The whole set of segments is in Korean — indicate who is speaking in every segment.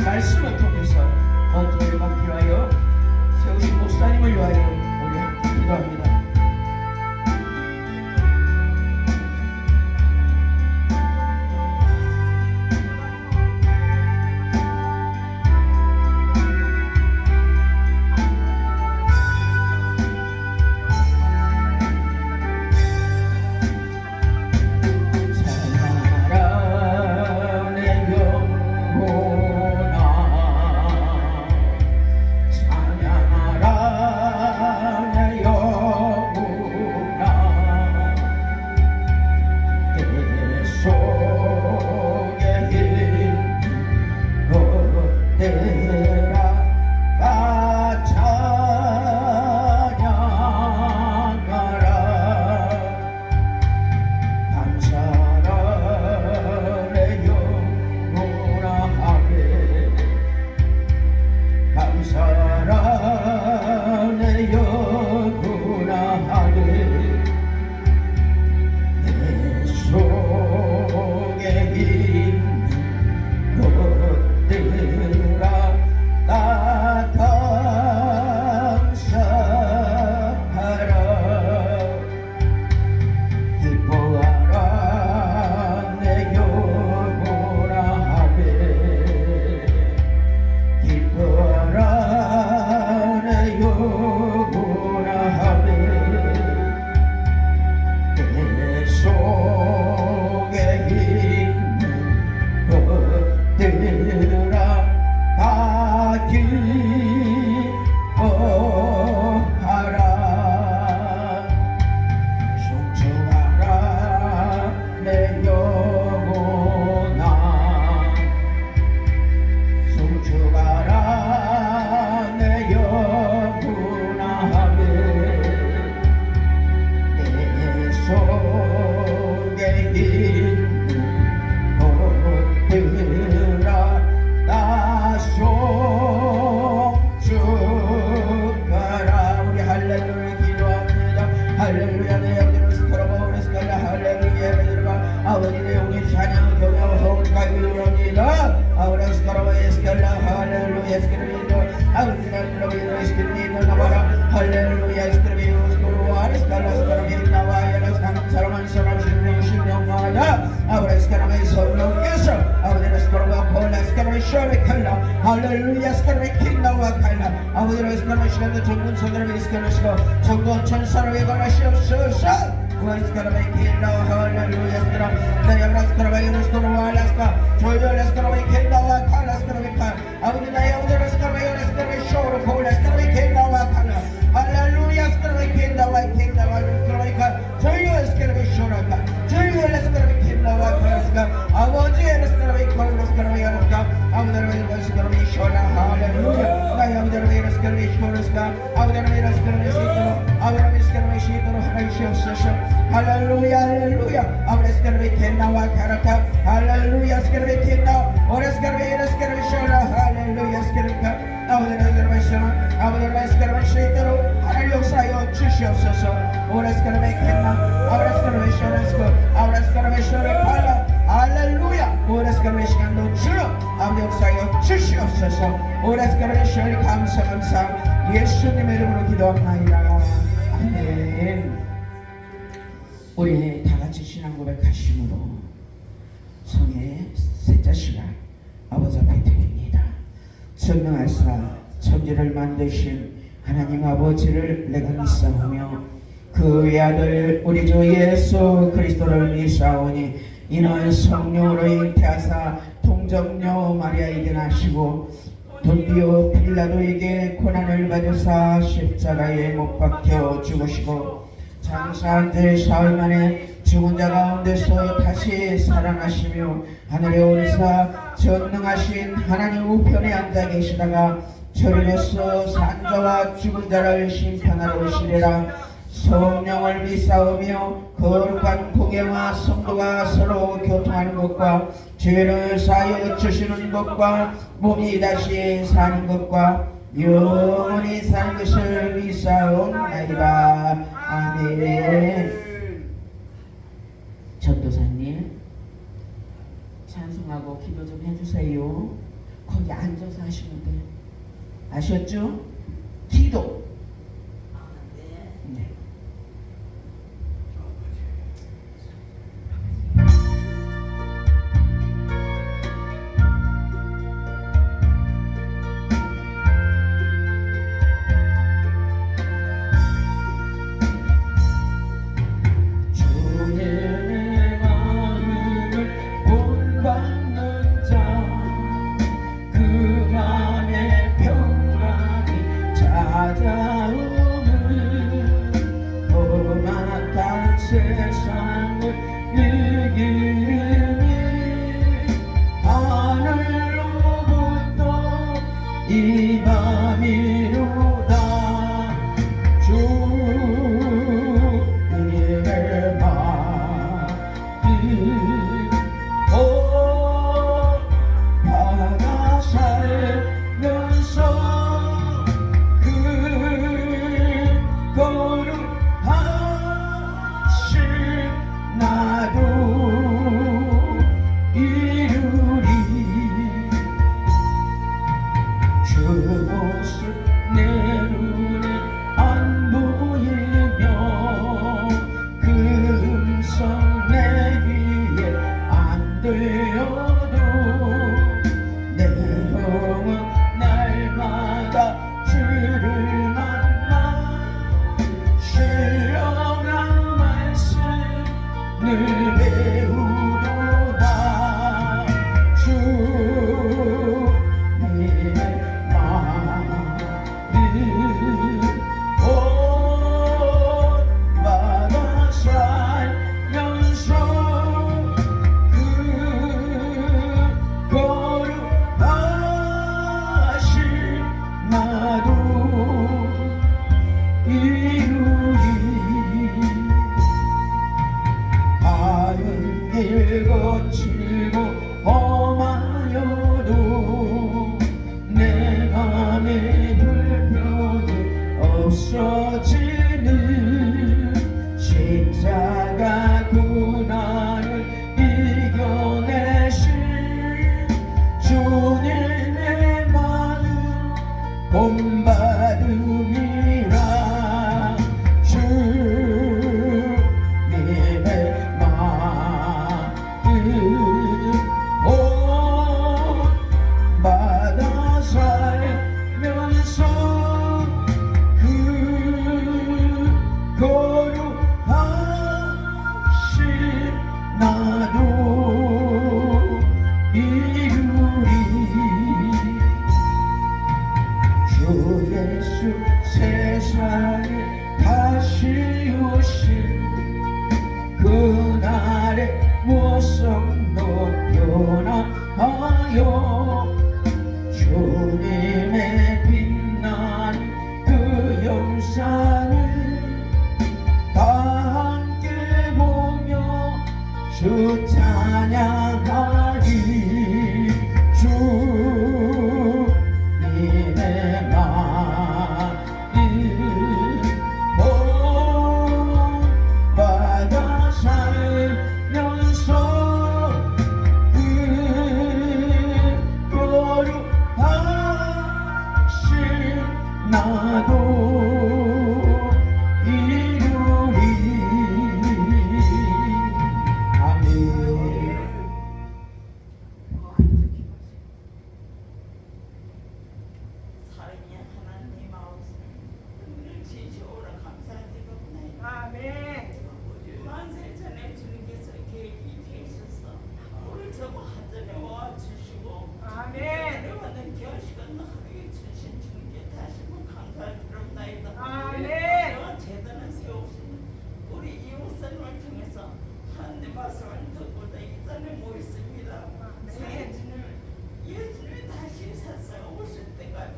Speaker 1: 말씀을 통해서 저를 받기 위하여 세우신 목사님을 위하여 우리 함께 기도합니다. 할렐루야. 스카라의 킹나와 칼라 아버지로 스카라 시간도 전군 소들에게 스카라시고 전군 천사를 관하시옵소서. 스카라의 킹나와 할렐루야. 스카라 나야브라 스카라의 스카라와 알라스카 조요라 스카라의 킹나와 칼라 스카라의 칼 아버지 나의 아버지로 스카라의 스카라의 쇼로 콜라 스카라의 킹나와 칼라 할렐루야. 스카라의 킹나와 스카라의 칼 조요 스카라의 쇼라 칼 조요 스카라의 킹나와 칼라 스카 아버지의 스카라의 칼라 스카라의 알라스카 아버지로 스카라의 쇼라 할렐루야. 나의 아버지로 스카라의 쇼라스카 아버지로 스카라의 쇼로 아버지로 스카라의 쇼로 하나이시옵소서. 할렐루야. 할렐루야. 아버지 스카라의 킹나와 카라카 할렐루야. 스카라의 킹나 오래 스카라의 쇼라 할렐루야. 스카라의 칼 아버지로 스카라의 쇼라 아버지로 스카라의 쇼로 하나님 역사하여 주시옵소서. 오래 스카라의 킹나 아버지 스카라의 쇼라스코 아버지 스카라의 쇼라 칼라 할렐루야. 오래 스카라의 시간도 주로 아버지 역사하여 주시옵소서. 오래 스카라의 쇼를 감사 예수님의 이름으로 기도합니다. 아멘. 우리 다같이 신앙 고백하심으로 성의 셋째 시간 아버지 앞에 드립니다. 성령하사 천지를 만드신 하나님 아버지를 내가 믿사오며 그 외아들 우리 주 예수 그리스도를 믿사오니 이는 성령으로 잉태하사 통정녀 마리아에게 나시고 돈비오 빌라도에게 고난을 받으사 십자가에 못 박혀 죽으시고 장사한 지 사흘 만에 죽은 자 가운데서 다시 살아나시며 하늘에 오르사 전능하신 하나님 우편에 앉아 계시다가 저리로서 산자와 죽은 자를 심판하러 오시리라. 성령을 믿사오며 거룩한 공예와 성도가 서로 교통하는 것과 죄를 사하여 주시는 것과 몸이 다시 사는 것과 영원히 사는 것을 믿사옵나이다. 아멘. 전도사님 찬송하고 기도 좀 해주세요. 거기 앉아서 하시면 돼요. 아셨죠? 기도. 네.
Speaker 2: 주님의 마음을 본받는 자, 그 맘에 평강이 찾아오는 험악한 세상을 이기니 하늘로부터 이 맘이로다. 주님의 마음이 받아 살면서 그 거룩하신 나도 이루리. 주 모습 내 눈에 안 보이며 그 음성 내 귀에 안 들려도 내 영은 날마다 주를 만나 신령한 말씀을 배우도다. 주님의 마음이 본받아 살면서 그 거룩하신 나도 이루리. 바른 길 거칠고 험하여도 내 맘에 불편이 없어지는 십자가 고난을 이겨내신 주님의 마음 본받음이라. 주님의 마음 본받아 살면서 그 거룩하신 나도 이루리. 주 예수 세상에 다시 오신 그날의 모습도 변화하여 주님의 빛나는 그 영상을 다 함께 보며 주 찬양하리. 주님의 마음이 본받아 살면서 그 거룩하신 나도 이루리. 아멘.
Speaker 3: 사랑의 하나님 아버지, 오늘 지시오라 감사드리옵나이다.
Speaker 4: 아멘.
Speaker 3: 만세 전에 주님께서 계획이 되셔서 우리 저거 한전에 와주시고
Speaker 4: 아멘.
Speaker 3: 내와는 겨시간 하루에 주신 주님께 다시 한번 감사드리옵나이다.
Speaker 4: 아멘.
Speaker 3: 재단을 세우시는 우리 이웃사님을 통해서 하나님 말씀을 듣고자 이 자리에 모였습니다. 사랑의 주님, 예수님이 다시 세상에 오실 때까지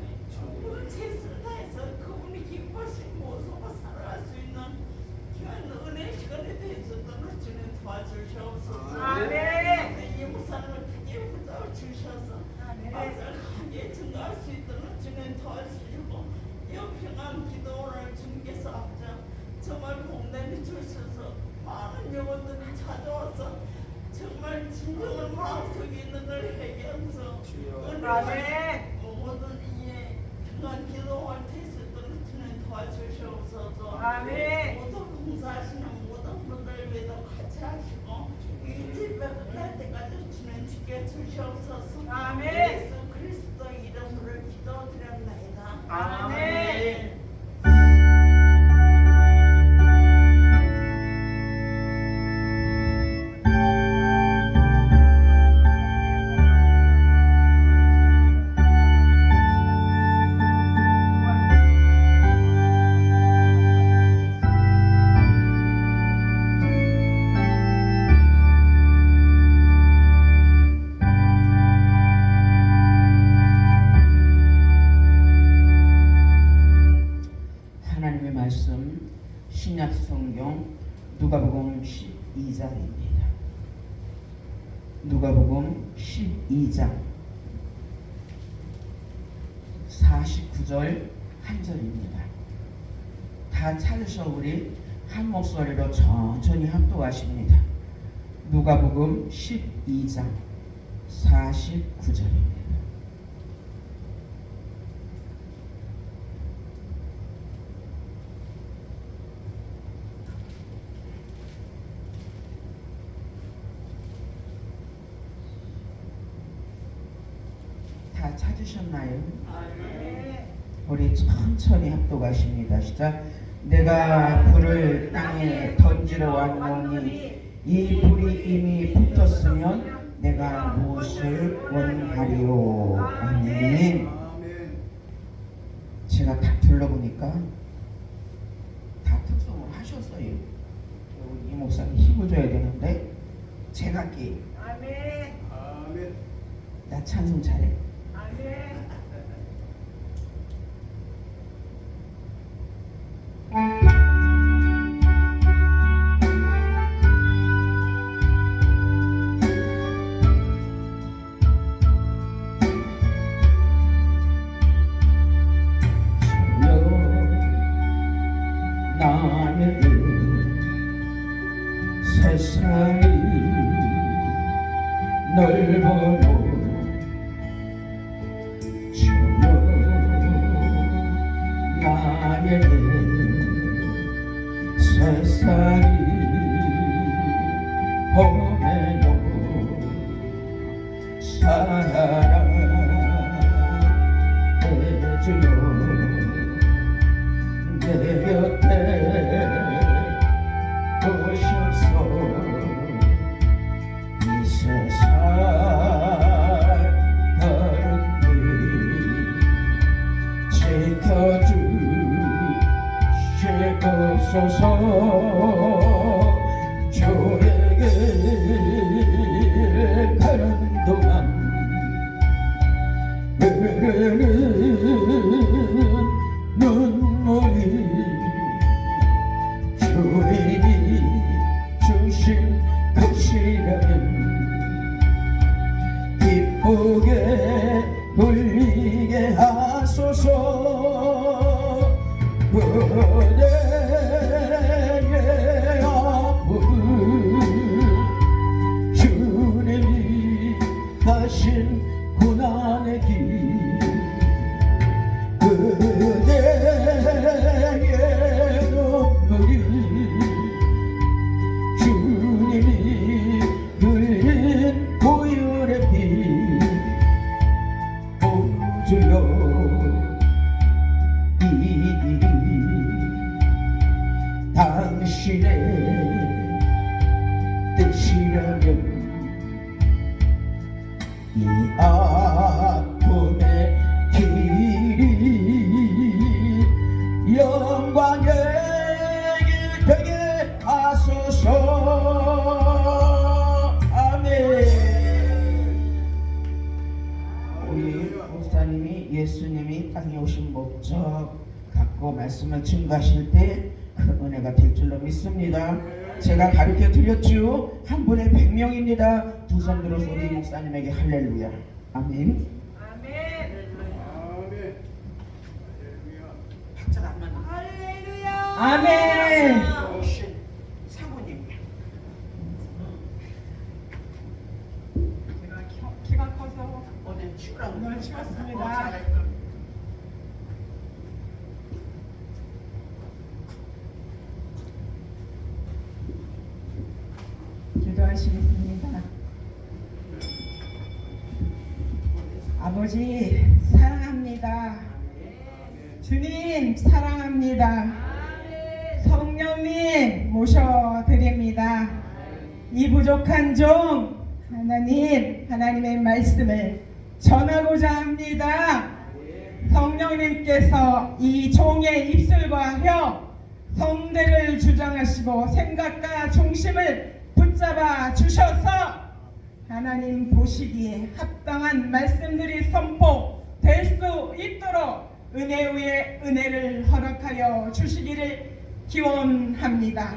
Speaker 3: 우리 최선을 다해서 그분이 기뻐하신 모습으로 살아갈 수 있는 귀한 은혜 시간에 대해서도 주님 도와주시옵소서.
Speaker 4: 아멘.
Speaker 3: 이 목사님을 크게 붙잡아 주셔서
Speaker 4: 아멘.
Speaker 3: 아삭하게 증거할 수 있도록 주님 도와주시고 영평한 기도를 주님께서 앞장 정말 공단히 주셔서 많은 영혼들이 찾아와서 정말 진정한 마음속에 있는 걸 회개하면서
Speaker 4: 아멘.
Speaker 3: 모든 이에 그간 기도할 때 있었던 주는 도와주시옵소서.
Speaker 4: 아멘.
Speaker 3: 모든 봉사하시는 모든 분들 위해도 같이 하시고 이 집회 끝날 때까지 주는 지켜주시옵소서.
Speaker 4: 아멘.
Speaker 3: 예수 그리스도 이름으로 기도드렸나이다.
Speaker 4: 아멘.
Speaker 1: 하나님의 말씀 신약 성경 누가복음 12장입니다. 누가복음 12장 49절 한 절입니다. 다 찾으셔 우리 한 목소리로 천천히 합독하십니다. 누가복음 12장 49절입니다. 다 찾으셨나요?
Speaker 4: 아멘.
Speaker 1: 우리 천천히 합독하십니다. 시작. 내가 불을 땅에 던지러 왔노니 이 불이 이미 붙었으면 내가 무엇을 원하리요. 아멘. 제가 다 둘러보니까 다 특성을 하셨어요. 이 목사님 힘을 줘야 되는데 제가 할게요.
Speaker 4: 아멘.
Speaker 1: 나 찬송 잘해.
Speaker 4: 아멘.
Speaker 1: 나는 세상이 넓어도 주여 나는 세상이 험해도 사랑해주여 내 곁에 오셔서 이 세상 다른 길 지켜주시옵소서. 주의 길 가는 동안 흐르는 눈물이 주님이 주신 것이라면 기쁘게 울리게 하소서. 그대의 아픔 주님이 하신 고난의 길 그대의 눈물이 주님이 흘린 보혈의 피 오주여 이 일이 당신의 뜻이라면 이 아픔의 길이 영광의 길 되게 하소서. 아멘. 우리 목사님이 예수님이 땅에 오신 목적 갖고 말씀을 증거하실 때 그 은혜가 될 줄로 믿습니다. 제가 가르쳐 드렸죠. 한 분에 100명입니다. 두 손 들어서 우리 목사님에게 할렐루야. 아멘.
Speaker 4: 아멘.
Speaker 1: 박자가 안 맞나?
Speaker 4: 할렐루야.
Speaker 1: 아멘. 사모님.
Speaker 4: 오늘 추웠습니다. 기도하시겠습니다. 아버지 사랑합니다. 주님 사랑합니다. 성령님 모셔드립니다. 이 부족한 종 하나님의 말씀을 전하고자 합니다. 성령님께서 이 종의 입술과 혀 성대를 주장하시고 생각과 중심을 붙잡아 주셔서 하나님 보시기에 합당한 말씀들이 선포될 수 있도록 은혜 위에 은혜를 허락하여 주시기를 기원합니다.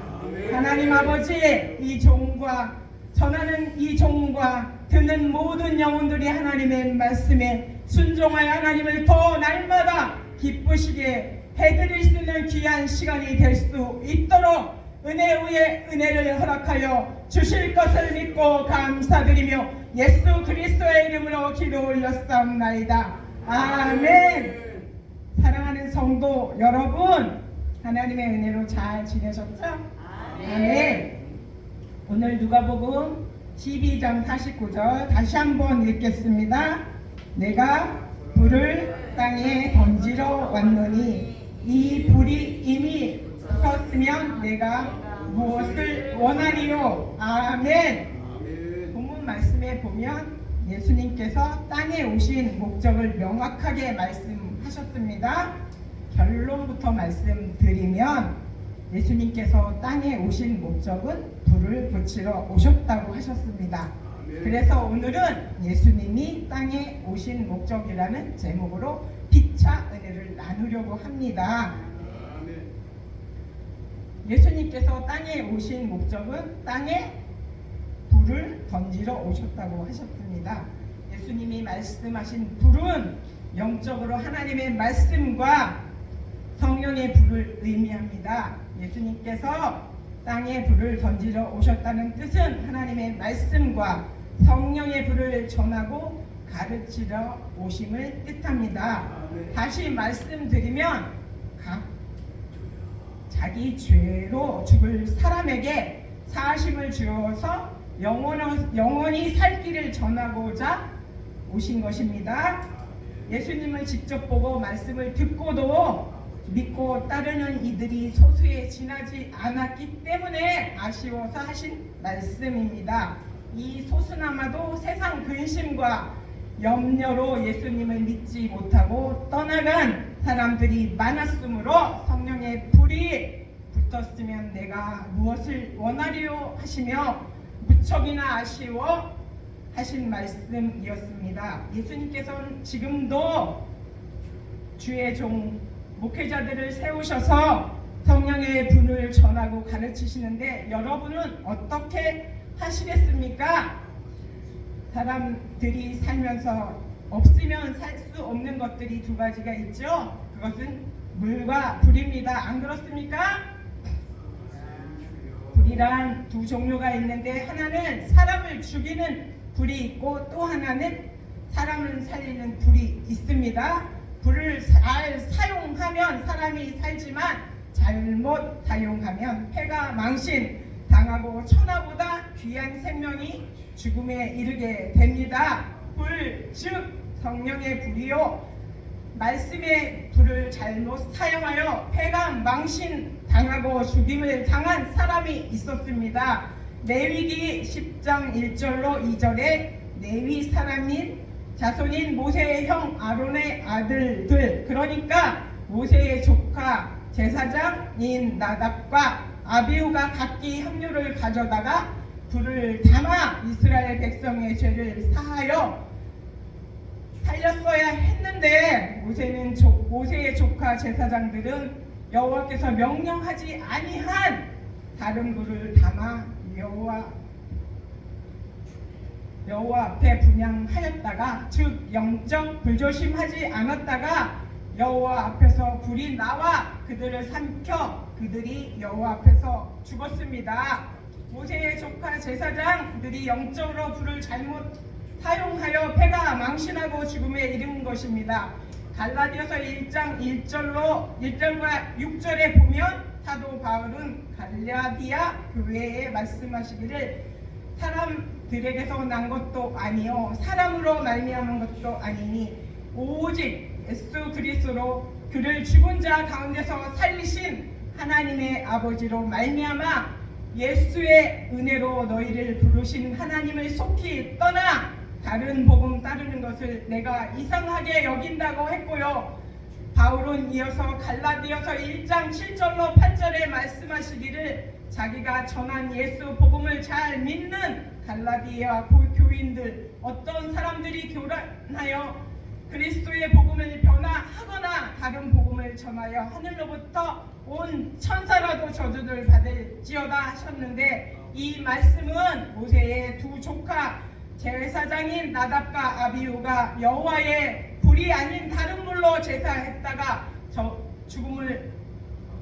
Speaker 4: 하나님 아버지, 이 종과 전하는 이 종과 듣는 모든 영혼들이 하나님의 말씀에 순종하여 하나님을 더 날마다 기쁘시게 해드릴 수 있는 귀한 시간이 될 수 있도록 은혜 위에 은혜를 허락하여 주실 것을 믿고 감사드리며 예수 그리스도의 이름으로 기도 올렸사옵나이다. 아멘. 사랑하는 성도 여러분, 하나님의 은혜로 잘 지내셨죠? 아멘. 오늘 누가복음 12장 49절 다시 한번 읽겠습니다. 내가 불을 땅에 던지러 왔노니 이 불이 이미 섰으면 내가 무엇을 원하리요? 아멘. 본문 말씀에 보면 예수님께서 땅에 오신 목적을 명확하게 말씀하셨습니다. 결론부터 말씀드리면 예수님께서 땅에 오신 목적은 불을 붙이러 오셨다고 하셨습니다. 그래서 오늘은 예수님이 땅에 오신 목적이라는 제목으로 피차 은혜를 나누려고 합니다. 예수님께서 땅에 오신 목적은 땅에 불을 던지러 오셨다고 하셨습니다. 예수님이 말씀하신 불은 영적으로 하나님의 말씀과 성령의 불을 의미합니다. 예수님께서 땅에 불을 던지러 오셨다는 뜻은 하나님의 말씀과 성령의 불을 전하고 가르치러 오심을 뜻합니다. 다시 말씀드리면 자기 죄로 죽을 사람에게 사하심을 주어서 영원히 살 길을 전하고자 오신 것입니다. 예수님을 직접 보고 말씀을 듣고도 믿고 따르는 이들이 소수에 지나지 않았기 때문에 아쉬워서 하신 말씀입니다. 이 소수나마도 세상 근심과 염려로 예수님을 믿지 못하고 떠나간 사람들이 많았으므로 성령의 불이 붙었으면 내가 무엇을 원하리요 하시며 무척이나 아쉬워 하신 말씀이었습니다. 예수님께서는 지금도 주의 종 목회자들을 세우셔서 성령의 불을 전하고 가르치시는데 여러분은 어떻게 하시겠습니까? 사람들이 살면서 없으면 살 수 없는 것들이 두 가지가 있죠. 그것은 물과 불입니다. 안 그렇습니까? 불이란 두 종류가 있는데 하나는 사람을 죽이는 불이 있고 또 하나는 사람을 살리는 불이 있습니다. 불을 잘 사용하면 사람이 살지만 잘못 사용하면 폐가 망신 당하고 천하보다 귀한 생명이 죽음에 이르게 됩니다. 불, 즉 성령의 불이요 말씀의 불을 잘못 사용하여 폐가 망신 당하고 죽임을 당한 사람이 있었습니다. 레위기 10장 1절로 2절에 레위 사람인 자손인 모세의 형 아론의 아들들, 그러니까 모세의 조카 제사장인 나답과 아비후가 각기 한 류를 가져다가 불을 담아 이스라엘 백성의 죄를 사하여 살렸어야 했는데 모세의 조카 제사장들은 여호와께서 명령하지 아니한 다른 불을 담아 여호와 앞에 분향하였다가 즉 영적 불조심하지 않았다가 여호와 앞에서 불이 나와 그들을 삼켜 그들이 여호와 앞에서 죽었습니다. 모세의 조카 제사장 그들이 영적으로 불을 잘못 사용하여 패가 망신하고 죽음에 이른 것입니다. 갈라디아서 1장 1절과 6절에 보면 사도 바울은 갈라디아 교회에 말씀하시기를 사람들에게서 난 것도 아니요 사람으로 말미암은 것도 아니니 오직 예수 그리스도로 그를 죽은 자 가운데서 살리신 하나님의 아버지로 말미암아 예수의 은혜로 너희를 부르신 하나님을 속히 떠나 다른 복음 따르는 것을 내가 이상하게 여긴다고 했고요. 바울은 이어서 갈라디아서 1장 7절로 8절에 말씀하시기를 자기가 전한 예수 복음을 잘 믿는 갈라디아 교인들 어떤 사람들이 교란하여 그리스도의 복음을 변화하거나 다른 복음을 전하여 하늘로부터 온 천사라도 저주를 받을지어다 하셨는데 이 말씀은 모세의 두 조카 제사장인 나답과 아비후가 여호와의 불이 아닌 다른 물로 제사했다가 죽음을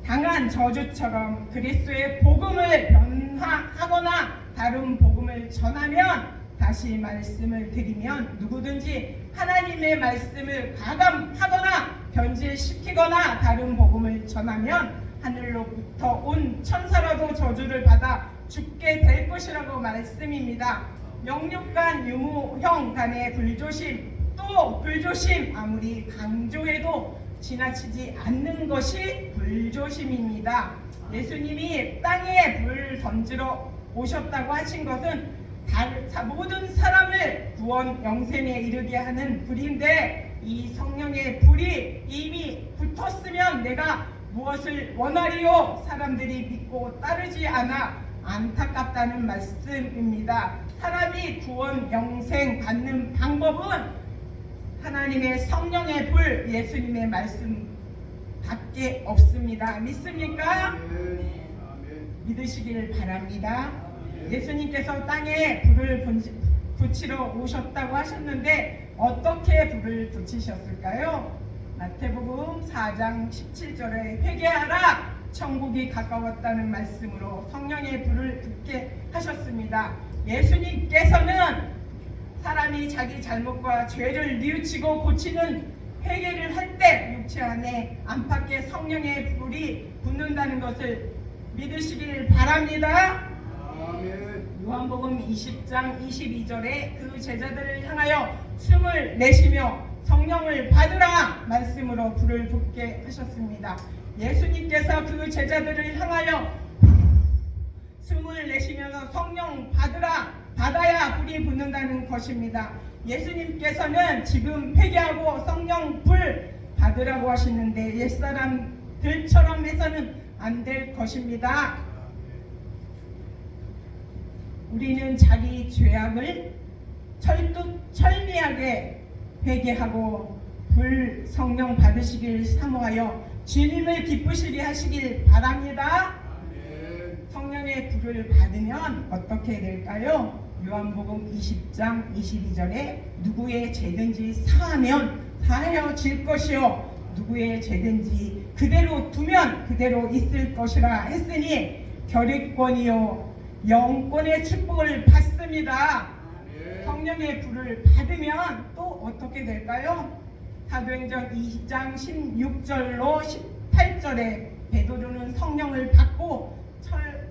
Speaker 4: 당한 저주처럼 그리스도의 복음을 변화하거나 다른 복음을 전하면 다시 말씀을 드리면 누구든지 하나님의 말씀을 가감하거나 변질시키거나 다른 복음을 전하면 하늘로부터 온 천사라도 저주를 받아 죽게 될 것이라고 말씀입니다. 영육간 유무형 간의 불조심 또 불조심 아무리 강조해도 지나치지 않는 것이 불조심입니다. 예수님이 땅에 불 던지러 오셨다고 하신 것은 모든 사람을 구원 영생에 이르게 하는 불인데 이 성령의 불이 이미 붙었으면 내가 무엇을 원하리요? 사람들이 믿고 따르지 않아 안타깝다는 말씀입니다. 사람이 구원 영생 받는 방법은 하나님의 성령의 불 예수님의 말씀 밖에 없습니다. 믿습니까? 믿으시길 바랍니다. 예수님께서 땅에 불을 붙이러 오셨다고 하셨는데 어떻게 불을 붙이셨을까요? 마태복음 4장 17절에 회개하라 천국이 가까웠다는 말씀으로 성령의 불을 붙게 하셨습니다. 예수님께서는 사람이 자기 잘못과 죄를 뉘우치고 고치는 회개를 할 때 육체 안에 안팎에 성령의 불이 붙는다는 것을 믿으시길 바랍니다. 요한복음 20장 22절에 그 제자들을 향하여 숨을 내쉬며 성령을 받으라 말씀으로 불을 붙게 하셨습니다. 예수님께서 그 제자들을 향하여 숨을 내쉬면서 성령 받아야 불이 붙는다는 것입니다. 예수님께서는 지금 회개하고 성령 불 받으라고 하시는데 옛사람들처럼 해서는 안 될 것입니다. 우리는 자기 죄악을 철미하게 회개하고 불 성령 받으시길 사모하여 주님을 기쁘시게 하시길 바랍니다. 성령의 불을 받으면 어떻게 될까요? 요한복음 20장 22절에 누구의 죄든지 사하면 사하여질 것이요 누구의 죄든지 그대로 두면 그대로 있을 것이라 했으니 결의권이요 영권의 축복을 받습니다. 성령의 불을 받으면 또 어떻게 될까요? 사도행전 2장 16절로 18절에 베드로는 성령을 받고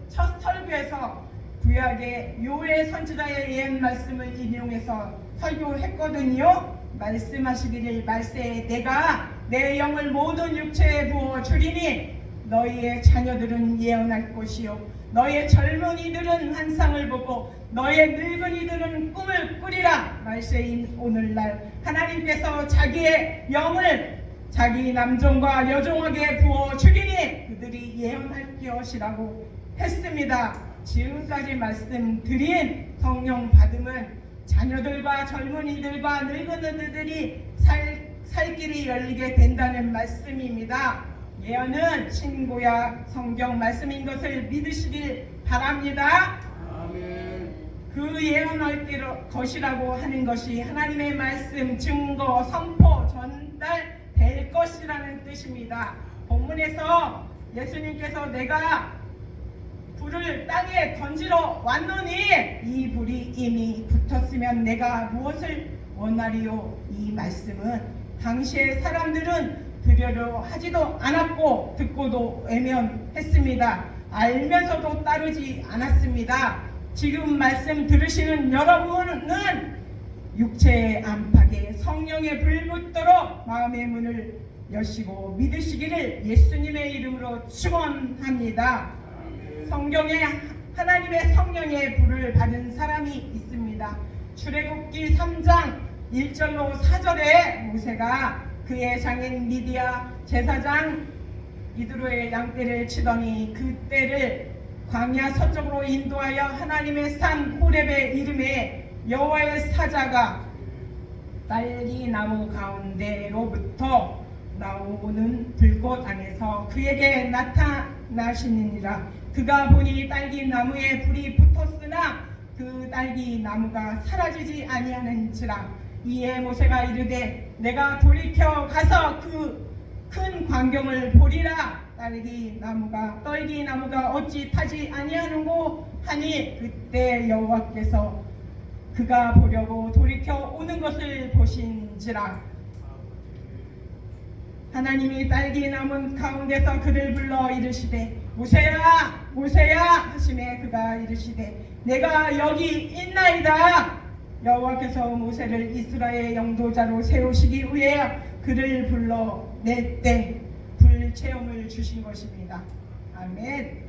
Speaker 4: 첫 설교에서 구약의 요엘 선지자의 옛 말씀을 인용해서 설교했거든요. 말씀하시기를 말세에 내가 내 영을 모든 육체에 부어 주리니 너희의 자녀들은 예언할 것이요 너희의 젊은이들은 환상을 보고 너희의 늙은이들은 꿈을 꾸리라. 말세인 오늘날 하나님께서 자기의 영을 자기 남종과 여종에게 부어 주리니 그들이 예언할 것이라고 했습니다. 지금까지 말씀드린 성령 받음은 자녀들과 젊은이들과 늙은이들이 살 길이 열리게 된다는 말씀입니다. 예언은 신구약 성경 말씀인 것을 믿으시길 바랍니다. 그 예언할 것이라고 하는 것이 하나님의 말씀, 증거, 선포, 전달될 것이라는 뜻입니다. 본문에서 예수님께서 내가 불을 땅에 던지러 왔노니 이 불이 이미 붙었으면 내가 무엇을 원하리요. 이 말씀은 당시의 사람들은 들으려 하지도 않았고 듣고도 외면했습니다. 알면서도 따르지 않았습니다. 지금 말씀 들으시는 여러분은 육체의 안팎에 성령의 불 붙도록 마음의 문을 여시고 믿으시기를 예수님의 이름으로 축원합니다. 성경에 하나님의 성령의 불을 받은 사람이 있습니다. 출애굽기 3장 1절로 4절에 모세가 그의 장인 미디아 제사장 이드로의 양떼를 치더니 그 떼를 광야 서쪽으로 인도하여 하나님의 산 호렙의 이름에 여호와의 사자가 딸기 나무 가운데로부터 나오는 불꽃 안에서 그에게 나타나시니라. 그가 보니 딸기 나무에 불이 붙었으나 그 딸기 나무가 사라지지 아니하는지라. 이에 모세가 이르되 내가 돌이켜 가서 그 큰 광경을 보리라. 딸기 나무가 어찌 타지 아니하는고 하니 그때 여호와께서 그가 보려고 돌이켜 오는 것을 보신지라. 하나님이 딸기 나무 가운데서 그를 불러 이르시되 모세야 모세야 하시매 그가 이르시되 내가 여기 있나이다. 여호와께서 모세를 이스라엘 영도자로 세우시기 위해 그를 불러 낼때 불 체험을 주신 것입니다. 아멘.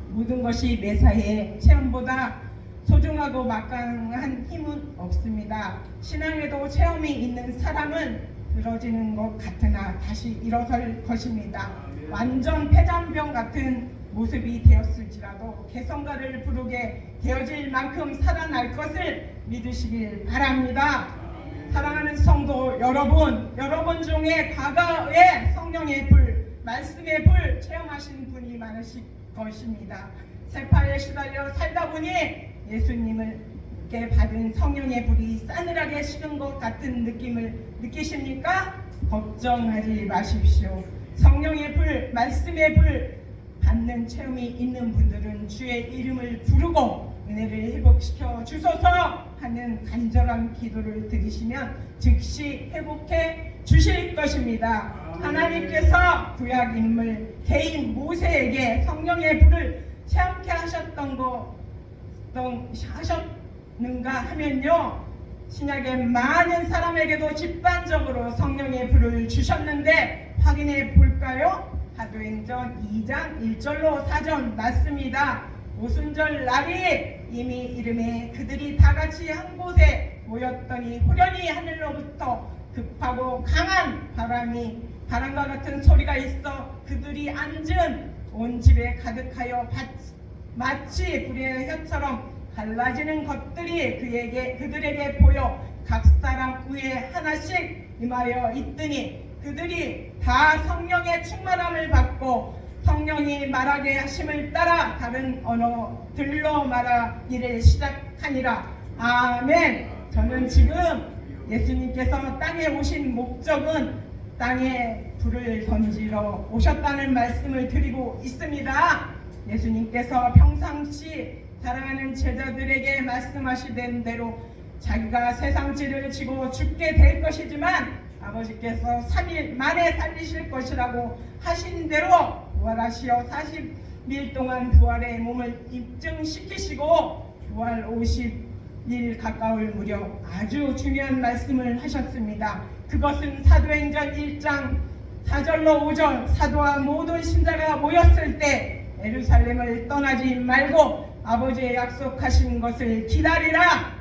Speaker 4: 모든 것이 매사에 체험보다 소중하고 막강한 힘은 없습니다. 신앙에도 체험이 있는 사람은 쓰러지는 것 같으나 다시 일어설 것입니다. 완전 폐잔병 같은 모습이 되었을지라도 개성가를 부르게 되어질 만큼 살아날 것을 믿으시길 바랍니다. 사랑하는 성도 여러분 중에 과거에 성령의 불, 말씀의 불 체험하신 분이 많으실 것입니다. 세파에 시달려 살다 보니 예수님께 받은 성령의 불이 싸늘하게 식은 것 같은 느낌을 느끼십니까? 걱정하지 마십시오. 성령의 불, 말씀의 불 받는 체험이 있는 분들은 주의 이름을 부르고 은혜를 회복시켜 주소서 하는 간절한 기도를 드리시면 즉시 회복해 주실 것입니다. 하나님께서 구약 인물 개인 모세에게 성령의 불을 체험케 하셨는가 하면요, 신약의 많은 사람에게도 집단적으로 성령의 불을 주셨는데 확인해 볼까요? 사도행전 2장 1절로 4절 맞습니다. 오순절 날이 이미 이름에 그들이 다 같이 한 곳에 모였더니 후련히 하늘로부터 급하고 강한 바람과 같은 소리가 있어 그들이 앉은 온 집에 가득하여 마치 불의 혀처럼 갈라지는 것들이 그들에게 보여 각 사람 위에 하나씩 임하여 있더니 그들이 다 성령의 충만함을 받고 성령이 말하게 하심을 따라 다른 언어들로 말하기를 시작하니라. 아멘. 저는 지금 예수님께서 땅에 오신 목적은 땅에 불을 던지러 오셨다는 말씀을 드리고 있습니다. 예수님께서 평상시 사랑하는 제자들에게 말씀하시던 대로 자기가 세상 죄를 지고 죽게 될 것이지만 아버지께서 3일 만에 살리실 것이라고 하신 대로 부활하시어 40일 동안 부활의 몸을 입증시키시고 부활 50일 가까울 무렵 아주 중요한 말씀을 하셨습니다. 그것은 사도행전 1장 4절로 5절 사도와 모든 신자가 모였을 때 예루살렘을 떠나지 말고 아버지의 약속하신 것을 기다리라.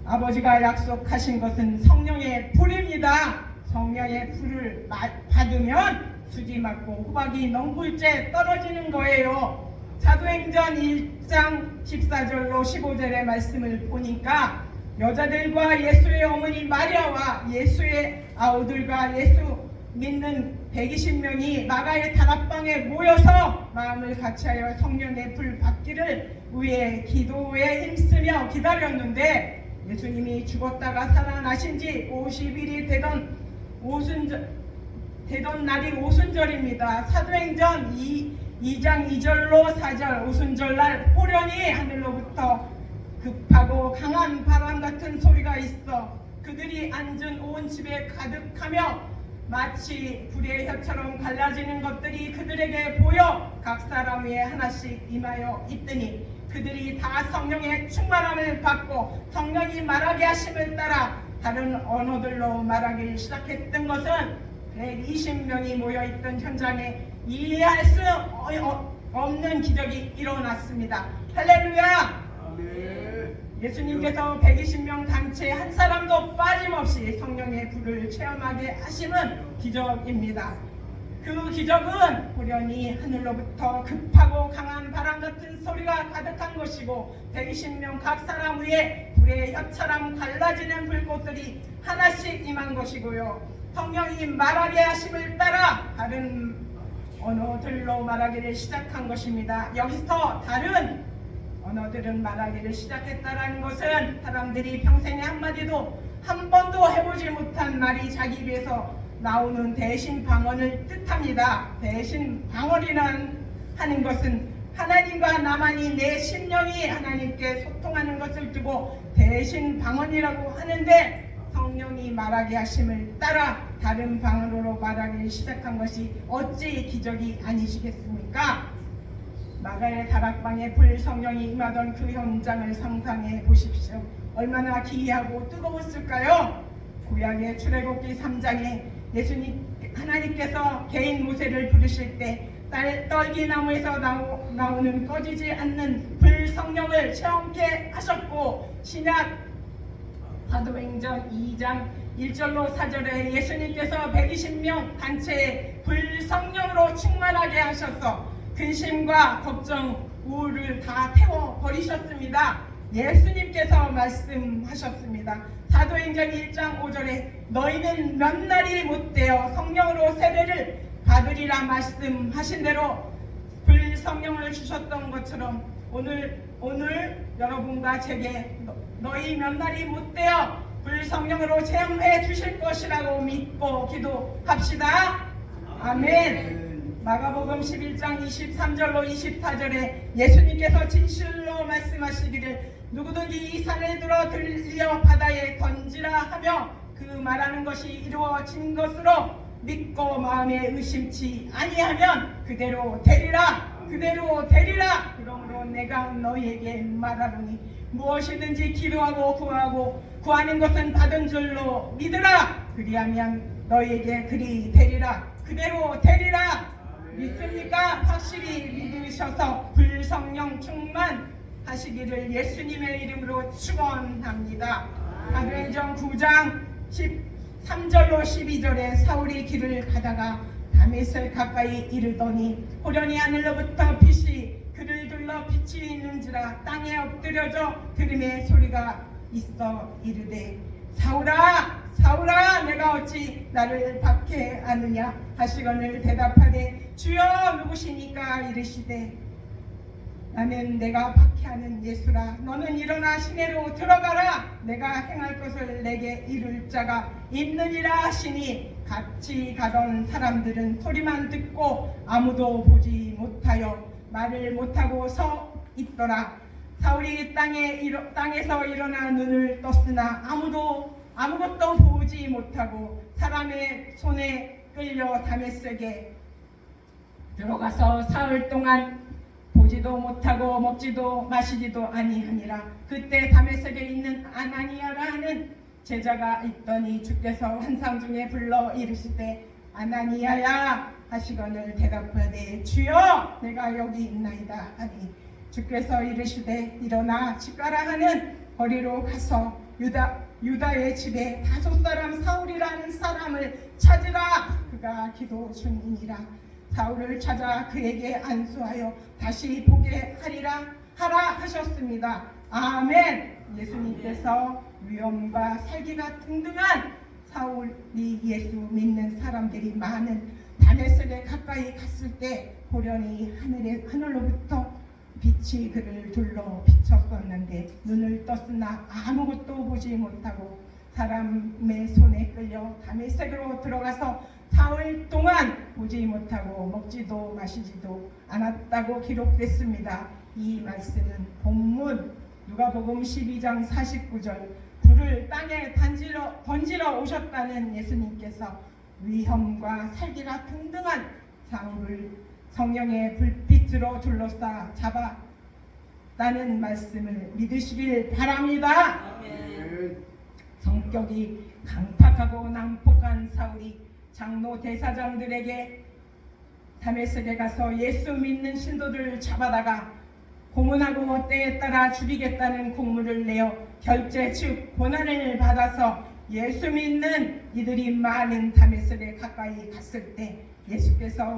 Speaker 4: 아버지가 약속하신 것은 성령의 불입니다. 성령의 불을 받으면 수지 맞고 호박이 넝굴째 떨어지는 거예요. 사도행전 1장 14절로 15절의 말씀을 보니까 여자들과 예수의 어머니 마리아와 예수의 아우들과 예수 믿는 120명이 마가의 다락방에 모여서 마음을 같이하여 성령의 불 받기를 위해 기도에 힘쓰며 기다렸는데 예수님이 죽었다가 살아나신 지 50일이 되던 되던 날이 오순절입니다. 사도행전 2장 2절로 4절 오순절날 호련히 하늘로부터 급하고 강한 바람 같은 소리가 있어 그들이 앉은 온 집에 가득하며 마치 불의 혀처럼 갈라지는 것들이 그들에게 보여 각 사람 위에 하나씩 임하여 있더니 그들이 다 성령의 충만함을 받고 성령이 말하게 하심을 따라 다른 언어들로 말하기 시작했던 것은 120명이 모여있던 현장에 이해할 수 없는 기적이 일어났습니다. 할렐루야! 예수님께서 120명 단체 한 사람도 빠짐없이 성령의 불을 체험하게 하심은 기적입니다. 그 기적은 호련히 하늘로부터 급하고 강한 바람 같은 소리가 가득한 것이고 120명 각 사람 위에 불의 혀처럼 갈라지는 불꽃들이 하나씩 임한 것이고요. 성령이 말하게 하심을 따라 다른 언어들로 말하기를 시작한 것입니다. 여기서 다른 언어들은 말하기를 시작했다라는 것은 사람들이 평생에 한 번도 해보지 못한 말이 자기 입에서 나오는 대신 방언을 뜻합니다. 대신 방언이라는 하는 것은 하나님과 나만이 내 심령이 하나님께 소통하는 것을 두고 대신 방언이라고 하는데 성령이 말하게 하심을 따라 다른 방언으로 말하기 시작한 것이 어찌 기적이 아니시겠습니까? 마가의 다락방에 불성령이 임하던 그 현장을 상상해 보십시오. 얼마나 기이하고 뜨거웠을까요? 구약의 출애굽기 3장에 하나님께서 개인 모세를 부르실 때 떨기나무에서 나오는 꺼지지 않는 불성령을 체험케 하셨고 신약 사도행전 2장 1절로 4절에 예수님께서 120명 단체에 불성령으로 충만하게 하셔서 근심과 걱정, 우울을 다 태워버리셨습니다. 예수님께서 말씀하셨습니다. 사도행전 1장 5절에 너희는 몇 날이 못되어 성령으로 세례를 받으리라 말씀하신 대로 불성령을 주셨던 것처럼 오늘 여러분과 제게 너희 몇 날이 못되어 불성령으로 체험해 주실 것이라고 믿고 기도합시다. 아멘. 마가복음 11장 23절로 24절에 예수님께서 진실로 말씀하시기를 누구든지 이 산을 들어 바다에 던지라 하며 그 말하는 것이 이루어진 것으로 믿고 마음에 의심치 아니하면 그대로 되리라. 그러므로 내가 너희에게 말하노니 무엇이든지 기도하고 구하고 구하는 것은 받은 줄로 믿으라. 그리하면 너희에게 그리 되리라. 그대로 되리라. 믿습니까? 확실히 믿으셔서 불성령 충만하시기를 예수님의 이름으로 축원합니다. 사도행전 9장 13절로 12절에 사울이 길을 가다가 다메섹 가까이 이르더니 호련히 하늘로부터 빛이 그를 둘러 빛이 있는지라 땅에 엎드려져 들음의 소리가 있어 이르되 사울아 내가 어찌 나를 박해하느냐 하시거늘 대답하되 주여 누구시니까 이르시되 나는 내가 박해하는 예수라. 너는 일어나 시내로 들어가라. 내가 행할 것을 내게 이룰 자가 있느니라 하시니 같이 가던 사람들은 소리만 듣고 아무도 보지 못하여 말을 못하고 서 있더라. 사울이 땅에서 일어나 눈을 떴으나 아무것도 보지 못하고 사람의 손에 끌려 다메섹에 들어가서 사흘 동안 보지도 못하고 먹지도 마시지도 아니하니라. 그때 다메섹에 있는 아나니아라 하는 제자가 있더니 주께서 환상 중에 불러 이르시되 아나니아야 하시거늘 대답하되 주여 내가 여기 있나이다 하니 주께서 이르시되 일어나 집 가라 하는 거리로 가서 유다의 집에 5사람 사울이라는 사람을 찾으라. 그가 기도 중이니라. 사울을 찾아 그에게 안수하여 다시 보게 하라 하셨습니다. 아멘. 예수님께서 위험과 살기가 등등한 사울이 예수 믿는 사람들이 많은 다메섹에 가까이 갔을 때 호련히 하늘로부터 빛이 그를 둘러 비쳤었는데 눈을 떴으나 아무것도 보지 못하고 사람의 손에 끌려 다메섹으로 들어가서 사흘 동안 보지 못하고 먹지도 마시지도 않았다고 기록됐습니다. 이 말씀은 본문 누가복음 12장 49절 불을 땅에 던지러 오셨다는 예수님께서 위험과 살기가 등등한 사울을 성령의 불빛으로 둘러싸 잡았다는 말씀을 믿으시길 바랍니다. 성격이 강팍하고 난폭한 사울이 장로 대사장들에게 다메섹에 가서 예수 믿는 신도들을 잡아다가 고문하고 때에 따라 죽이겠다는 공문을 내어 결제 즉 고난을 받아서 예수 믿는 이들이 많은 다메섹에 가까이 갔을 때 예수께서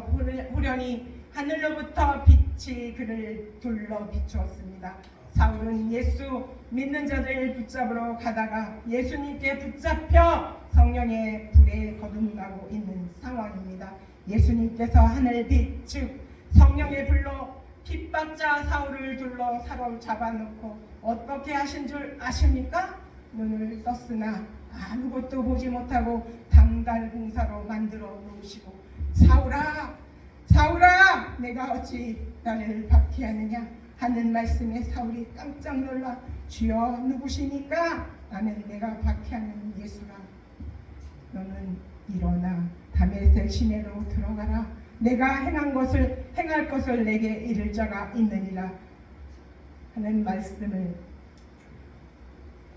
Speaker 4: 후련히 하늘로부터 빛이 그를 둘러 비추었습니다. 사울은 예수 믿는 자들 붙잡으러 가다가 예수님께 붙잡혀 성령의 불에 거듭나고 있는 상황입니다. 예수님께서 하늘빛 즉 성령의 불로 핍박자 사울을 둘러 사로잡아놓고 어떻게 하신 줄 아십니까? 눈을 떴으나 아무것도 보지 못하고 당달공사로 만들어 놓으시고 사울아 사울아 내가 어찌 나를 박해하느냐 하는 말씀에 사울이 깜짝 놀라 주여 누구시니까? 나는 내가 박해하는 예수라. 너는 일어나 다메섹 시내로 들어가라. 내가 행할 것을 내게 이를 자가 있느니라 하는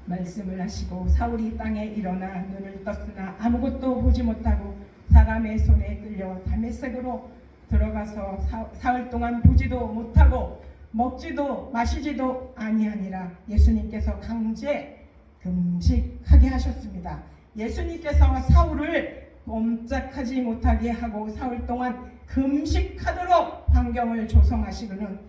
Speaker 4: 말씀을 하시고 사울이 땅에 일어나 눈을 떴으나 아무것도 보지 못하고 사람의 손에 끌려 다메섹으로 들어가서 사흘 동안 보지도 못하고 먹지도 마시지도 아니하니라. 예수님께서 강제 금식하게 하셨습니다. 예수님께서 사울을 꼼짝하지 못하게 하고 사흘 동안 금식하도록 환경을 조성하시고는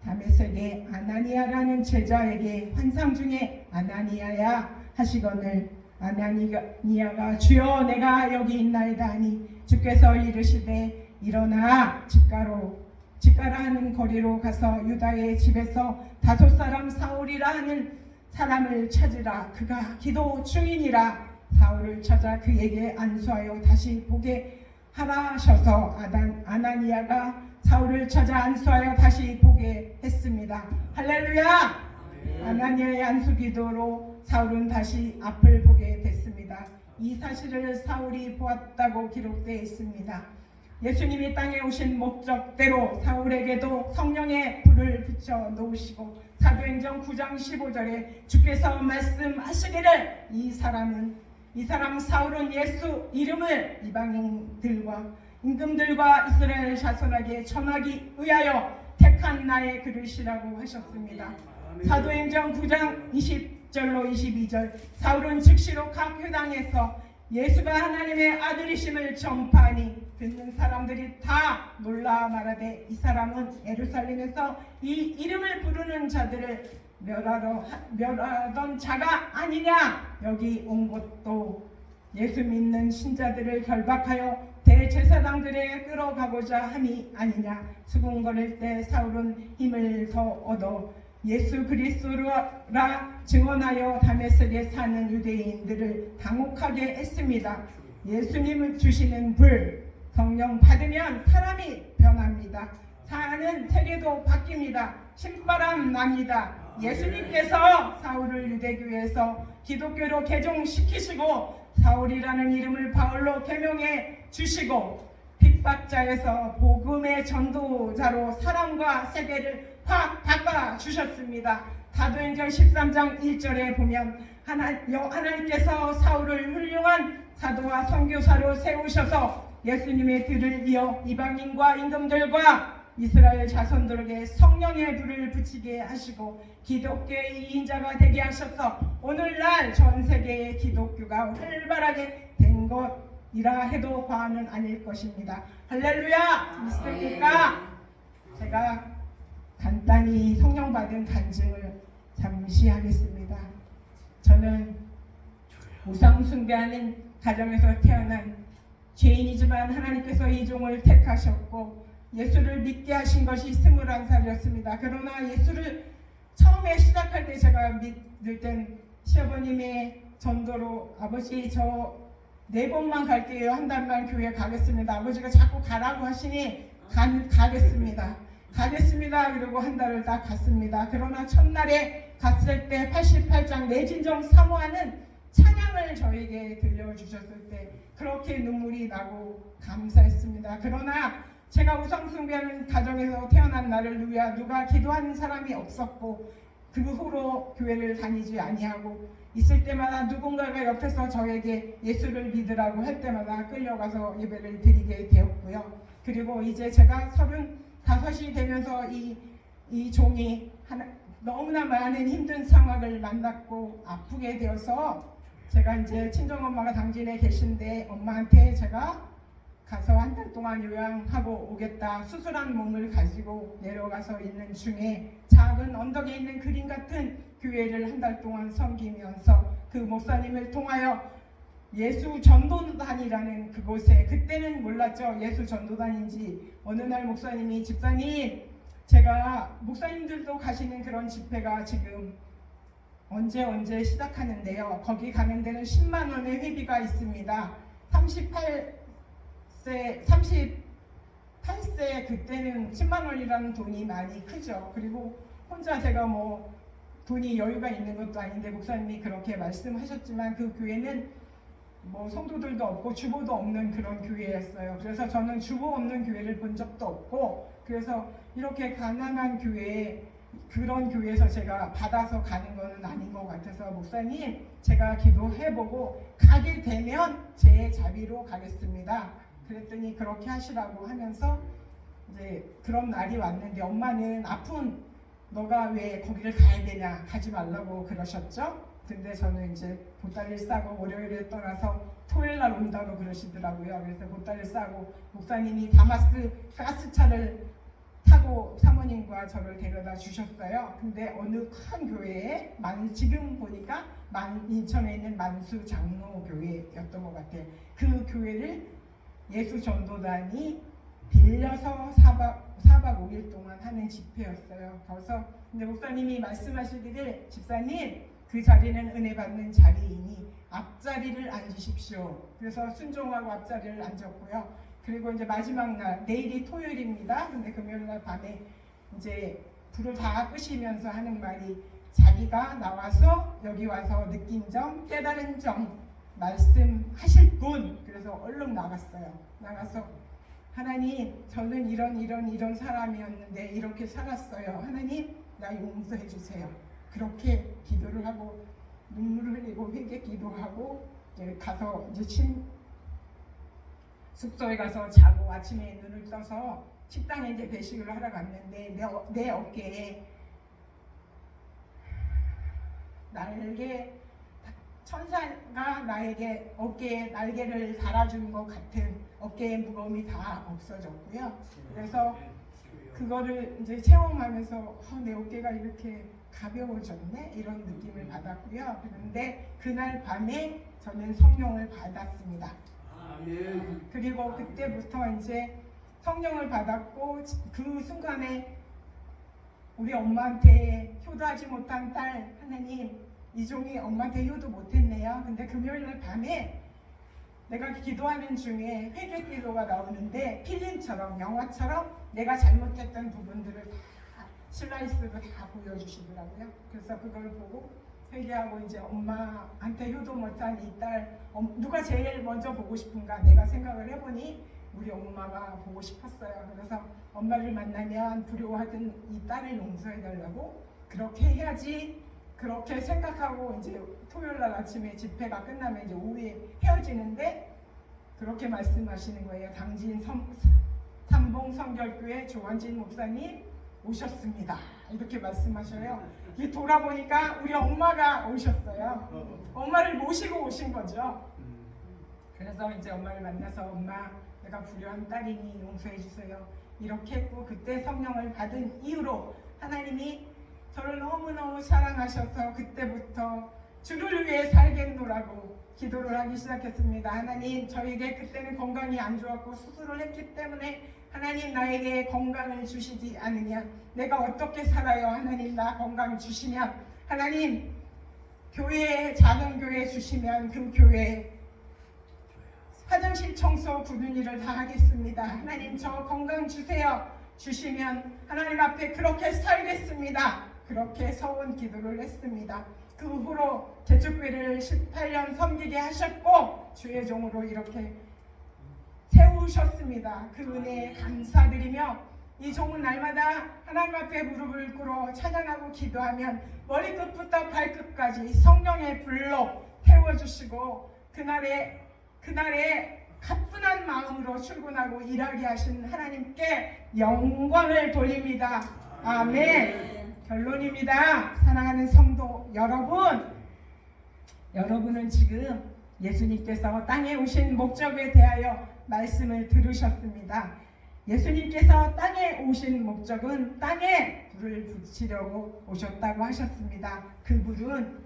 Speaker 4: 다메섹의 아나니아라는 제자에게 환상 중에 아나니아야 하시거늘 아나니아가 주여 내가 여기 있나이다 하니 주께서 이르시되 일어나 집가라 하는 거리로 가서 유다의 집에서 다섯 사람 사울이라 하는 사람을 찾으라. 그가 기도 중이니라. 사울을 찾아 그에게 안수하여 다시 보게 하라 하셔서 아나니아가 사울을 찾아 안수하여 다시 보게 했습니다. 할렐루야! 아나니아의 안수 기도로 사울은 다시 앞을 보게 됐습니다. 이 사실을 사울이 보았다고 기록되어 있습니다. 예수님이 땅에 오신 목적대로 사울에게도 성령의 불을 붙여 놓으시고 사도행전 9장 15절에 주께서 말씀하시기를 이 사람 사울은 예수 이름을 이방인들과 임금들과 이스라엘 자손에게 전하기 위하여 택한 나의 그릇이라고 하셨습니다. 사도행전 9장 20절로 22절 사울은 즉시로 각 회당에서 예수가 하나님의 아들이심을 전파하니 듣는 사람들이 다 놀라 말하되 이 사람은 예루살렘에서 이 이름을 부르는 자들을 멸하던 자가 아니냐. 여기 온 것도 예수 믿는 신자들을 결박하여 대제사장들에게 끌어가고자 함이 아니냐. 수군거릴 때 사울은 힘을 더 얻어 예수 그리스도라 증언하여 다메섹에 사는 유대인들을 당혹하게 했습니다. 예수님을 주시는 불 성령 받으면 사람이 변합니다. 사는 세계도 바뀝니다. 신바람 납니다. 예수님께서 사울을 유대교에서 기독교로 개종시키시고 사울이라는 이름을 바울로 개명해 주시고 핍박자에서 복음의 전도자로 사람과 세계를 확 바꿔주셨습니다. 사도행전 13장 1절에 보면 하나님께서 사울을 훌륭한 사도와 선교사로 세우셔서 예수님의 뒤를 이어 이방인과 임금들과 이스라엘 자손들에게 성령의 불을 붙이게 하시고 기독교의 이인자가 되게 하셔서 오늘날 전 세계의 기독교가 활발하게 된 것이라 해도 과언은 아닐 것입니다. 할렐루야! 믿습니까? 제가 간단히 성령 받은 간증을 잠시 하겠습니다. 저는 우상 숭배하는 가정에서 태어난 죄인이지만 하나님께서 이 종을 택하셨고 예수를 믿게 하신 것이 21살이었습니다. 그러나 예수를 처음에 시작할 때 제가 믿을 땐 시아버님의 전도로 아버지 저 4번만 갈게요. 한 달만 교회 가겠습니다. 아버지가 자꾸 가라고 하시니 가겠습니다. 그리고 한 달을 딱 갔습니다. 그러나 첫날에 갔을 때 88장 내진정 사모하는 찬양을 저에게 들려주셨을 때 그렇게 눈물이 나고 감사했습니다. 그러나 제가 우상숭배하는 가정에서 태어난 나를 위하 누가 기도하는 사람이 없었고 그 후로 교회를 다니지 아니하고 있을 때마다 누군가가 옆에서 저에게 예수를 믿으라고 할 때마다 끌려가서 예배를 드리게 되었고요. 그리고 이제 제가 35이 되면서 이 종이 너무나 많은 힘든 상황을 만났고 아프게 되어서 제가 이제 친정엄마가 당진에 계신데 엄마한테 제가 가서 한 달 동안 요양하고 오겠다. 수술한 몸을 가지고 내려가서 있는 중에 작은 언덕에 있는 그림 같은 교회를 한 달 동안 섬기면서 그 목사님을 통하여 예수 전도단이라는 그곳에 그때는 몰랐죠. 예수 전도단인지. 어느 날 목사님이 집사님 제가 목사님들도 가시는 그런 집회가 지금 언제 시작하는데요. 거기 가는 데는 10만 원의 회비가 있습니다. 38세 그때는 10만 원이라는 돈이 많이 크죠. 그리고 혼자 제가 뭐 돈이 여유가 있는 것도 아닌데 목사님이 그렇게 말씀하셨지만 그 교회는 뭐 성도들도 없고 주보도 없는 그런 교회였어요. 그래서 저는 주보 없는 교회를 본 적도 없고 그래서 이렇게 가난한 교회에 그런 교회에서 제가 받아서 가는 거는 아닌 것 같아서 목사님 제가 기도해보고 가게 되면 제 자비로 가겠습니다. 그랬더니 그렇게 하시라고 하면서 이제 그런 날이 왔는데 엄마는 아픈 너가 왜 거기를 가야 되냐 가지 말라고 그러셨죠. 근데 저는 이제 보따리를 싸고 월요일에 떠나서 토요일 날 온다고 그러시더라고요. 그래서 보따리를 싸고 목사님이 다마스 가스차를 타고 사모님과 저를 데려다 주셨어요. 근데 어느 큰 교회에 지금 보니까 인천에 있는 만수 장로 교회였던 것 같아요. 그 교회를 예수 전도단이 빌려서 4박 5일 동안 하는 집회였어요. 그래서 근데 목사님이 말씀하시기를 집사님 그 자리는 은혜 받는 자리이니 앞자리를 앉으십시오. 그래서 순종하고 앞자리를 앉았고요. 그리고 이제 마지막 날 내일이 토요일입니다. 근데 금요일 날 밤에 이제 불을 다 끄시면서 하는 말이 자기가 나와서 여기 와서 느낀 점 깨달은 점 말씀하실 분. 그래서 얼른 나갔어요. 나가서 하나님 저는 이런 사람이었는데 이렇게 살았어요. 하나님 나 용서해 주세요. 그렇게 기도를 하고 눈물을 흘리고 회개 기도하고 이제 가서 이제 숙소에 가서 자고 아침에 눈을 떠서 식당에 이제 배식을 하러 갔는데 내 어깨에 천사가 나에게 어깨에 날개를 달아준 것 같은 어깨의 무거움이 다 없어졌고요. 그래서 그거를 이제 체험하면서 내 어깨가 이렇게 가벼워졌네 이런 느낌을 받았고요. 그런데 그날 밤에 저는 성령을 받았습니다. 그리고 그때부터 이제 성령을 받았고 그 순간에 우리 엄마한테 효도하지 못한 딸 하나님 이 종이 엄마한테 효도 못했네요. 근데 금요일날 밤에 내가 기도하는 중에 회개 기도가 나오는데 필름처럼 영화처럼 내가 잘못했던 부분들을 다 슬라이스로 다 보여주시더라고요. 그래서 그걸 보고 회개하고 이제 엄마한테 효도 못한 이 딸 누가 제일 먼저 보고 싶은가 내가 생각을 해보니 우리 엄마가 보고 싶었어요. 그래서 엄마를 만나면 두려워하던 이 딸을 용서해달라고 그렇게 해야지 그렇게 생각하고 이제 토요일날 아침에 집회가 끝나면 이제 오후에 헤어지는데 그렇게 말씀하시는 거예요. 당진 삼봉 성결교회 조원진 목사님 오셨습니다. 이렇게 말씀하셔요. 돌아보니까 우리 엄마가 오셨어요. 엄마를 모시고 오신 거죠. 그래서 이제 엄마를 만나서 엄마 내가 불효한 딸이니 용서해 주세요. 이렇게 했고 그때 성령을 받은 이후로 하나님이 저를 너무너무 사랑하셔서 그때부터 주를 위해 살겠노라고 기도를 하기 시작했습니다. 하나님 저에게 그때는 건강이 안 좋았고 수술을 했기 때문에 하나님 나에게 건강을 주시지 않으냐 내가 어떻게 살아요. 하나님 나 건강 주시면 하나님 교회에 작은 교회 주시면 그 교회에 화장실 청소 굳은 일을 다 하겠습니다. 하나님 저 건강 주세요. 주시면 하나님 앞에 그렇게 살겠습니다. 그렇게 서원 기도를 했습니다. 그 후로 개척교회를 18년 섬기게 하셨고 주의 종으로 이렇게 세우셨습니다. 그 은혜에 감사드리며 이 종은 날마다 하나님 앞에 무릎을 꿇어 찬양하고 기도하면 머리끝부터 발끝까지 성령의 불로 태워주시고 그날에 가뿐한 마음으로 출근하고 일하게 하신 하나님께 영광을 돌립니다. 아멘. 결론입니다. 사랑하는 성도 여러분은 지금 예수님께서 땅에 오신 목적에 대하여 말씀을 들으셨습니다. 예수님께서 땅에 오신 목적은 땅에 불을 붙이려고 오셨다고 하셨습니다. 그 불은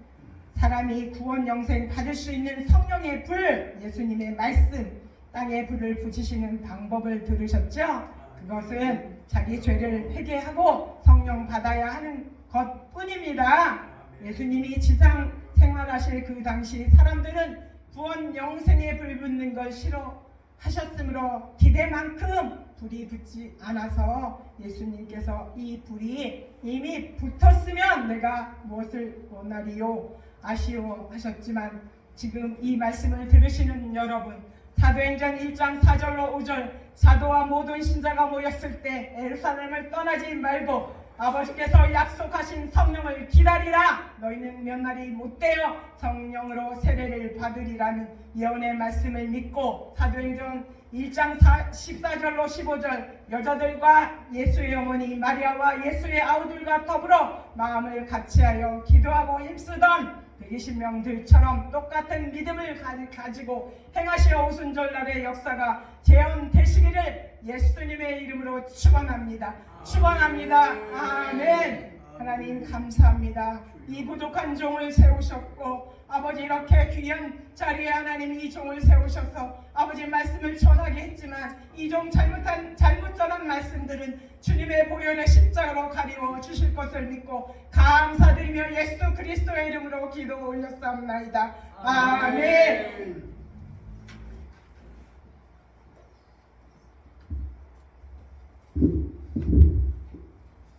Speaker 4: 사람이 구원 영생 받을 수 있는 성령의 불, 예수님의 말씀, 땅에 불을 붙이시는 방법을 들으셨죠? 그것은 자기 죄를 회개하고 성령 받아야 하는 것뿐입니다. 예수님이 지상 생활하실 그 당시 사람들은 구원 영생에 불 붙는 걸 싫어하셨으므로 기대만큼 불이 붙지 않아서 예수님께서 이 불이 이미 붙었으면 내가 무엇을 원하리요 아쉬워하셨지만 지금 이 말씀을 들으시는 여러분 사도행전 1장 4절로 5절 사도와 모든 신자가 모였을 때 예루살렘을 떠나지 말고 아버지께서 약속하신 성령을 기다리라. 너희는 몇 날이 못되어 성령으로 세례를 받으리라는 예언의 말씀을 믿고 사도행전 1장 14절로 15절 여자들과 예수의 어머니 마리아와 예수의 아우들과 더불어 마음을 같이하여 기도하고 힘쓰던 120명들처럼 똑같은 믿음을 가지고 행하시어 오순절날의 역사가 재현되시기를 예수님의 이름으로 축원합니다. 축원합니다. 아멘. 하나님 감사합니다. 이 부족한 종을 세우셨고 아버지 이렇게 귀한 자리에 하나님 이 종을 세우셔서 아버지 말씀을 전하게 했지만 이 종 잘못 전한 말씀들은 주님의 보혈의 십자가로 가리워 주실 것을 믿고 감사드리며 예수 그리스도의 이름으로 기도 올렸사옵나이다. 아멘.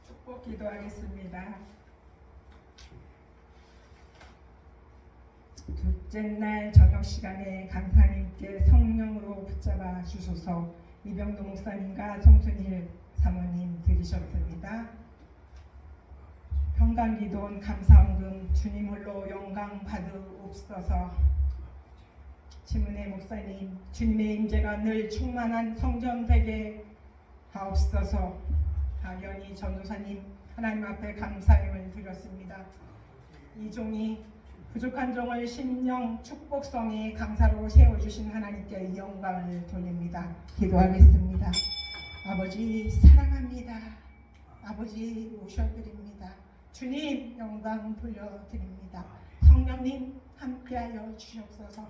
Speaker 4: 축복 기도하겠습니다. 둘째 날 저녁 시간에 강사님께 성령으로 붙잡아 주소서 이병도 목사님과 송순일 사모님 들으셨습니다. 평강기도원 감사원금 주님 홀로 영광 받으옵소서. 지문의 목사님 주님의 임재가 늘 충만한 성전 되게 하옵소서. 박연희 전도사님 하나님 앞에 감사임을 드렸습니다. 이 종이 부족한 종을 심령 축복성의 강사로 세워주신 하나님께 영광을 돌립니다. 기도하겠습니다. 아버지 사랑합니다. 아버지 모셔드립니다. 주님 영광 돌려드립니다. 성령님 함께하여 주옵소서.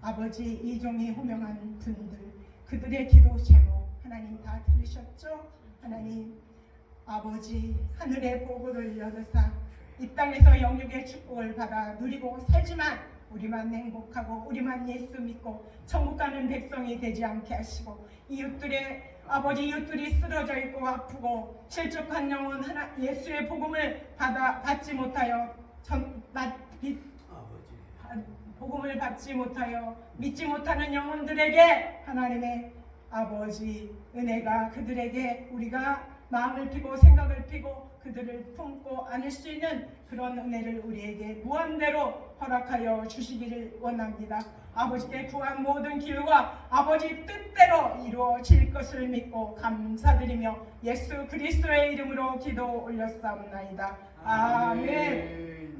Speaker 4: 아버지 이 종이 호명한 분들 그들의 기도 제목 하나님 다 들으셨죠? 하나님 아버지 하늘의 보고를 열으사 이 땅에서 영육의 축복을 받아 누리고 살지만 우리만 행복하고 우리만 예수 믿고 천국 가는 백성이 되지 않게 하시고 이웃들의 아버지 이웃들이 쓰러져 있고 아프고 실족한 영혼 하나 예수의 복음을 받지 못하여 복음을 받지 못하여 믿지 못하는 영혼들에게 하나님의 아버지 은혜가 그들에게 우리가 마음을 피고 생각을 피고 그들을 품고 안을 수 있는 그런 은혜를 우리에게 무한대로 허락하여 주시기를 원합니다. 아버지께 구한 모든 기도가 아버지 뜻대로 이루어질 것을 믿고 감사드리며 예수 그리스도의 이름으로 기도 올렸사옵나이다. 아멘.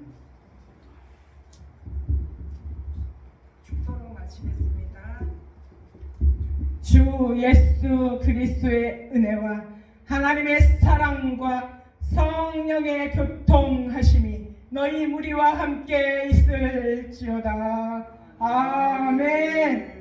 Speaker 4: 축도로 마치겠습니다. 주 예수 그리스도의 은혜와 하나님의 사랑과 성령의 교통하심이 너희 무리와 함께 있을지어다. 아멘.